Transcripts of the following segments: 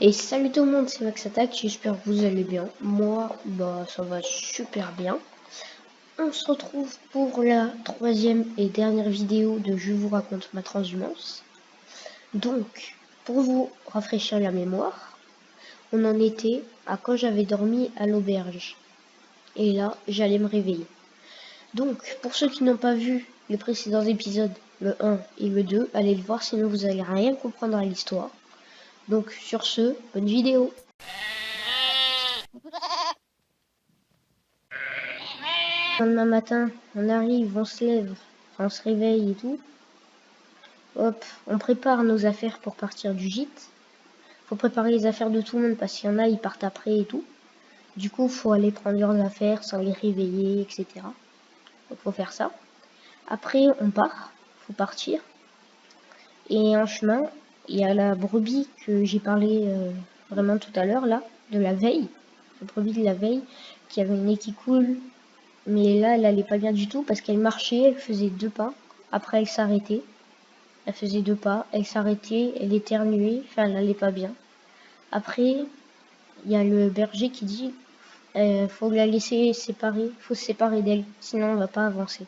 Et salut tout le monde, c'est Max Attack, j'espère que vous allez bien. Moi, ça va super bien. On se retrouve pour la troisième et dernière vidéo de Je vous raconte ma transhumance. Donc, pour vous rafraîchir la mémoire, on en était à quand j'avais dormi à l'auberge. Et là, j'allais me réveiller. Donc, pour ceux qui n'ont pas vu les précédents épisodes, le 1 et le 2, allez le voir, sinon vous allez rien comprendre à l'histoire. Donc sur ce, bonne vidéo. Le lendemain matin, on arrive, on se lève, on se réveille et tout. Hop, on prépare nos affaires pour partir du gîte. Faut préparer les affaires de tout le monde parce qu'il y en a, ils partent après et tout. Du coup, faut aller prendre leurs affaires sans les réveiller, etc. Donc faut faire ça. Après, on part, faut partir. Et en chemin, il y a la brebis que j'ai parlé vraiment tout à l'heure, là, de la veille. La brebis de la veille, qui avait une nez qui coule. Mais là, elle allait pas bien du tout parce qu'elle marchait, elle faisait 2 pas. Après, elle s'arrêtait. Elle faisait 2 pas, elle s'arrêtait, elle éternuait. Enfin, elle allait pas bien. Après, il y a le berger qui dit faut la laisser séparer, faut se séparer d'elle, sinon on va pas avancer.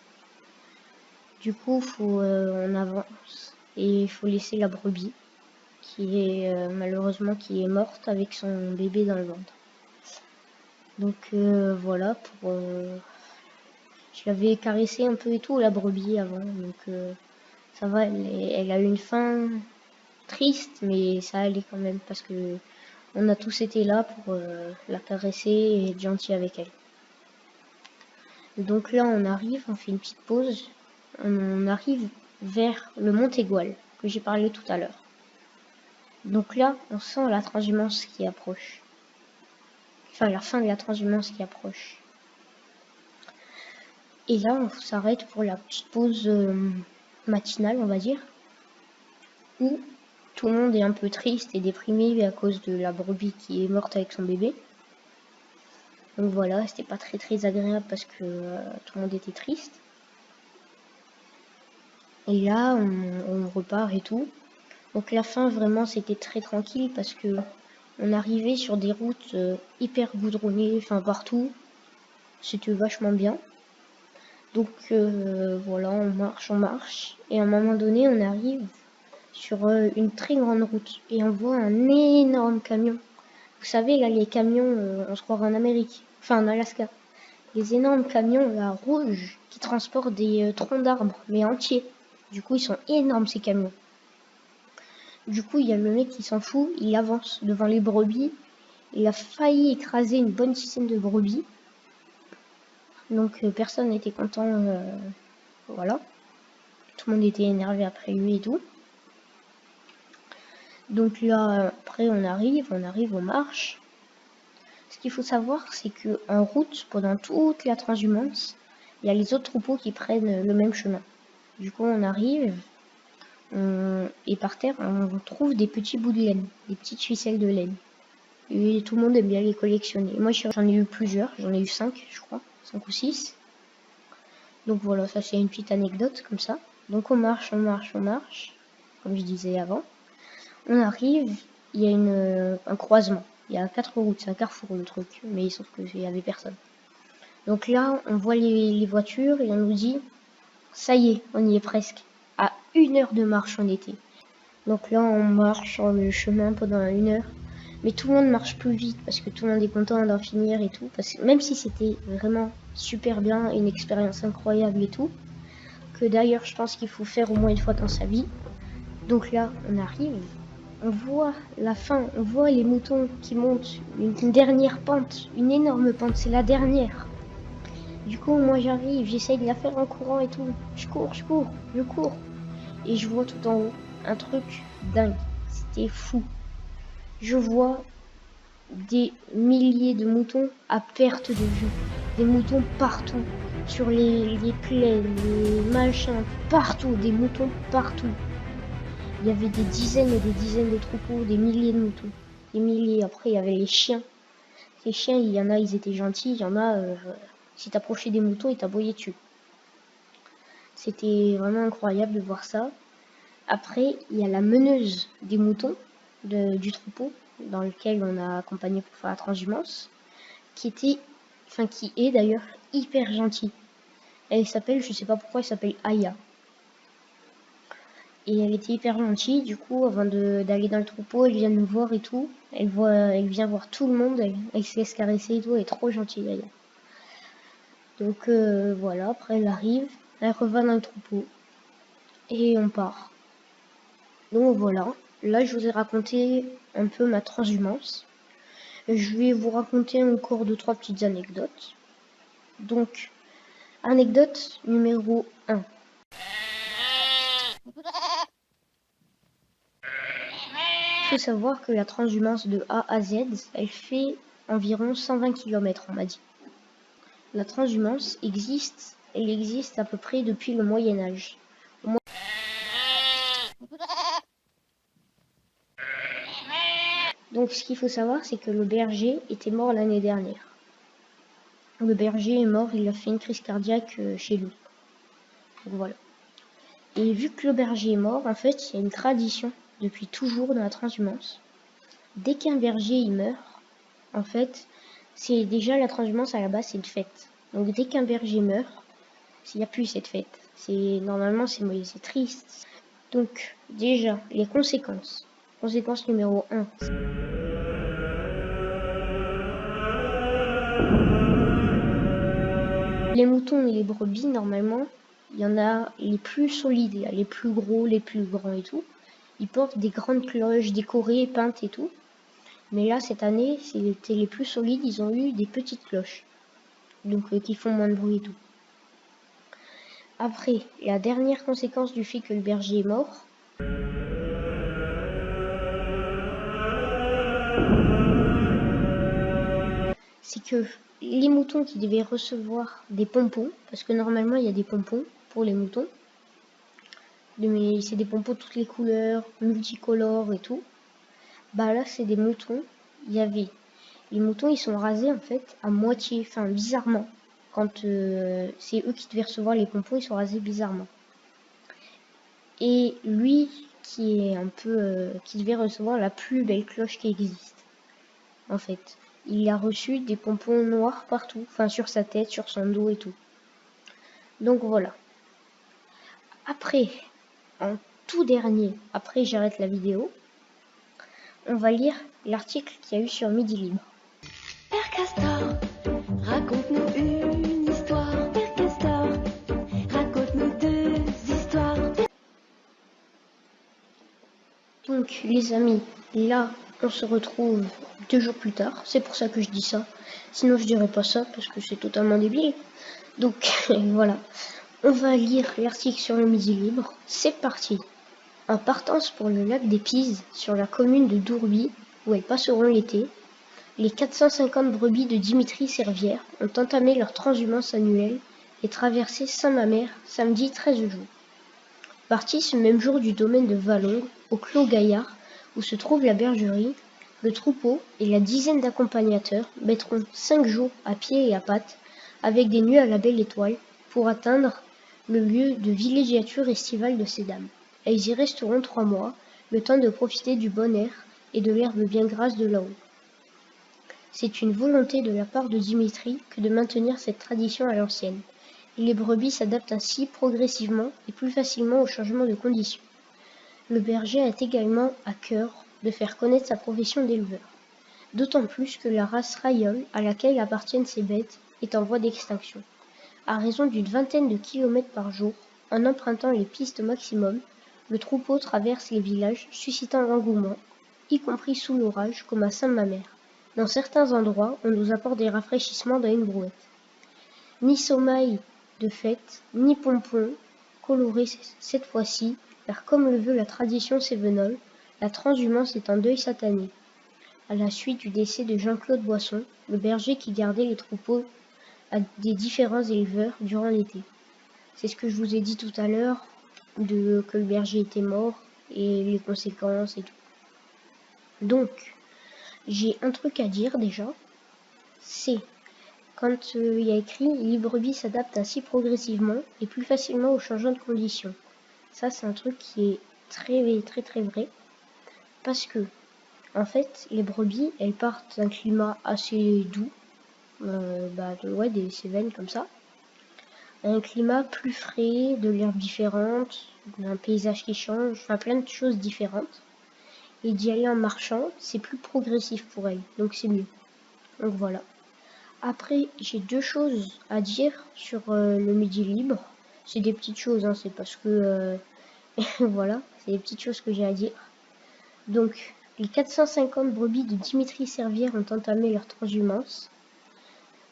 Du coup, on avance et il faut laisser la brebis qui est malheureusement qui est morte avec son bébé dans le ventre. Donc voilà pour je l'avais caressé un peu et tout, la brebis, avant, donc ça va, elle a eu une fin triste, mais ça allait quand même, parce que on a tous été là pour la caresser et être gentil avec elle. Donc là, on arrive, on fait une petite pause, on arrive vers le mont Égual, que j'ai parlé tout à l'heure. Donc là, on sent la transhumance qui approche. Enfin, la fin de la transhumance qui approche. Et là, on s'arrête pour la petite pause matinale, on va dire, où tout le monde est un peu triste et déprimé à cause de la brebis qui est morte avec son bébé. Donc voilà, c'était pas très agréable parce que tout le monde était triste. Et là, on repart et tout. Donc la fin, vraiment, c'était très tranquille parce que on arrivait sur des routes hyper goudronnées, enfin partout. C'était vachement bien. Donc voilà, on marche. Et à un moment donné, on arrive sur une très grande route. Et on voit un énorme camion. Vous savez, là, les camions, on se croirait en Amérique. Enfin, en Alaska. Les énormes camions, là, rouges, qui transportent des troncs d'arbres, mais entiers. Du coup, ils sont énormes, ces camions. Du coup, il y a le mec qui s'en fout, il avance devant les brebis. Il a failli écraser une bonne dizaine de brebis. Donc, personne n'était content. Voilà. Tout le monde était énervé après lui et tout. Donc là, après, on arrive, on marche. Ce qu'il faut savoir, c'est que en route, pendant toute la transhumance, il y a les autres troupeaux qui prennent le même chemin. Du coup, on arrive, et par terre, on trouve des petits bouts de laine, des petites ficelles de laine. Et tout le monde aime bien les collectionner. Moi, j'en ai eu plusieurs, j'en ai eu 5, je crois, 5 ou 6. Donc voilà, ça c'est une petite anecdote comme ça. Donc on marche, comme je disais avant. On arrive, il y a un croisement. Il y a 4 routes, c'est un carrefour le truc, mais sauf qu'il n'y avait personne. Donc là, on voit les voitures et on nous dit, ça y est, on y est presque. À 1 heure de marche on était. Donc là, on marche sur le chemin pendant 1 heure. Mais tout le monde marche plus vite parce que tout le monde est content d'en finir et tout. Parce que même si c'était vraiment super bien, une expérience incroyable et tout, que d'ailleurs je pense qu'il faut faire au moins une fois dans sa vie. Donc là, on arrive, on voit la fin, on voit les moutons qui montent une dernière pente, une énorme pente, c'est la dernière. Du coup, moi j'arrive, j'essaye de la faire en courant et tout. Je cours. Et je vois tout en haut un truc dingue. C'était fou. Je vois des milliers de moutons à perte de vue. Des moutons partout. Sur les plaines, les machins, partout. Des moutons partout. Il y avait des dizaines et des dizaines de troupeaux, des milliers de moutons. Des milliers. Après, il y avait les chiens. Les chiens, il y en a, ils étaient gentils. Il y en a, si t'approchais des moutons, ils t'aboyaient dessus. C'était vraiment incroyable de voir ça. Après, il y a la meneuse des moutons du troupeau dans lequel on a accompagné pour faire la transhumance, qui est d'ailleurs hyper gentille. Elle s'appelle, je sais pas pourquoi, elle s'appelle Aya. Et elle était hyper gentille, du coup, avant d'aller dans le troupeau, elle vient nous voir et tout. Elle vient voir tout le monde, elle se laisse caresser et tout, elle est trop gentille, Aya. Donc voilà, après elle arrive, elle revient dans le troupeau, et on part. Donc voilà, là je vous ai raconté un peu ma transhumance. Je vais vous raconter encore 2-3 petites anecdotes. Donc, anecdote numéro 1. Il faut savoir que la transhumance de A à Z, elle fait environ 120 km, on m'a dit. La transhumance existe, elle existe à peu près depuis le Moyen-Âge. Donc ce qu'il faut savoir, c'est que le berger était mort l'année dernière. Le berger est mort, il a fait une crise cardiaque chez lui. Donc voilà. Et vu que le berger est mort, en fait, il y a une tradition depuis toujours dans la transhumance. Dès qu'un berger il meurt, en fait, c'est déjà la transhumance à la base, c'est une fête. Donc dès qu'un berger meurt, il n'y a plus cette fête. Normalement c'est triste. Donc déjà, les conséquences. Conséquence numéro 1. Les moutons et les brebis, normalement, il y en a les plus solides, les plus gros, les plus grands et tout. Ils portent des grandes cloches décorées, peintes et tout. Mais là, cette année, c'était les plus solides, ils ont eu des petites cloches. Donc qui font moins de bruit et tout. Après, la dernière conséquence du fait que le berger est mort, c'est que les moutons qui devaient recevoir des pompons, parce que normalement il y a des pompons pour les moutons, mais c'est des pompons toutes les couleurs, multicolores et tout, bah là c'est des moutons, les moutons ils sont rasés en fait à moitié, enfin bizarrement, quand c'est eux qui devaient recevoir les pompons, ils sont rasés bizarrement. Et lui qui devait recevoir la plus belle cloche qui existe, en fait. Il a reçu des pompons noirs partout, enfin sur sa tête, sur son dos et tout. Donc voilà. Après, en tout dernier, après j'arrête la vidéo, on va lire l'article qu'il y a eu sur Midi Libre. Père Castor, raconte-nous une histoire. Père Castor, raconte-nous 2 histoires. Donc les amis, là on se retrouve 2 jours plus tard. C'est pour ça que je dis ça. Sinon je dirais pas ça parce que c'est totalement débile. Donc voilà. On va lire l'article sur le Midi Libre. C'est parti. En partance pour le lac des Pises, sur la commune de Dourby, où elles passeront l'été, les 450 brebis de Dimitri Servière ont entamé leur transhumance annuelle et traversé Saint-Mamère samedi 13 juin. Partis ce même jour du domaine de Vallongue, au Clos Gaillard, où se trouve la bergerie, le troupeau et la dizaine d'accompagnateurs mettront 5 jours à pied et à pattes, avec des nuits à la belle étoile, pour atteindre le lieu de villégiature estivale de ces dames. Elles y resteront 3 mois, le temps de profiter du bon air et de l'herbe bien grasse de là-haut. C'est une volonté de la part de Dimitri que de maintenir cette tradition à l'ancienne. Et les brebis s'adaptent ainsi progressivement et plus facilement au changement de conditions. Le berger a également à cœur de faire connaître sa profession d'éleveur, d'autant plus que la race Rayol à laquelle appartiennent ces bêtes est en voie d'extinction. À raison d'une vingtaine de kilomètres par jour, en empruntant les pistes au maximum, le troupeau traverse les villages, suscitant l'engouement, y compris sous l'orage, comme à Saint-Mamère. Dans certains endroits, on nous apporte des rafraîchissements dans une brouette. Ni sommeil de fête, ni pompons colorés cette fois-ci, car comme le veut la tradition cévenole, la transhumance est en deuil satané. À la suite du décès de Jean-Claude Boisson, le berger qui gardait les troupeaux à des différents éleveurs durant l'été. C'est ce que je vous ai dit tout à l'heure, que le berger était mort et les conséquences et tout. Donc, j'ai un truc à dire déjà, c'est quand il y a écrit « Les brebis s'adaptent ainsi progressivement et plus facilement aux changements de conditions ». Ça, c'est un truc qui est très très très vrai, parce que En fait, les brebis, elles partent d'un climat assez doux, ouais, des Cévennes comme ça, un climat plus frais, de l'herbe différente, un paysage qui change, enfin plein de choses différentes. Et d'y aller en marchant, c'est plus progressif pour elles, donc c'est mieux. Donc voilà. Après, j'ai 2 choses à dire sur le midi libre. C'est des petites choses, hein, c'est parce que voilà, c'est des petites choses que j'ai à dire. Donc, les 450 brebis de Dimitri Servière ont entamé leur transhumance.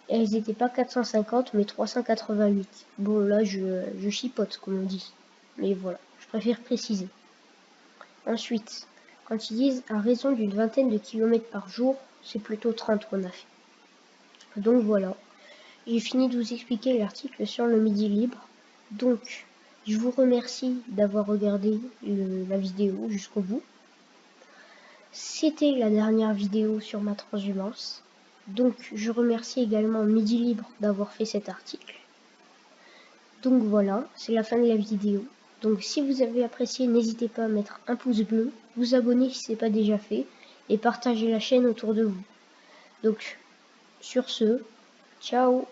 Et elles n'étaient pas 450, mais 388. Bon, là, je chipote, comme on dit. Mais voilà, je préfère préciser. Ensuite, quand ils disent à raison d'une vingtaine de kilomètres par jour, c'est plutôt 30 qu'on a fait. Donc voilà, j'ai fini de vous expliquer l'article sur le midi libre. Donc, je vous remercie d'avoir regardé la vidéo jusqu'au bout. C'était la dernière vidéo sur ma transhumance. Donc, je remercie également Midi Libre d'avoir fait cet article. Donc voilà, c'est la fin de la vidéo. Donc si vous avez apprécié, n'hésitez pas à mettre un pouce bleu, vous abonner si ce n'est pas déjà fait, et partager la chaîne autour de vous. Donc, sur ce, ciao!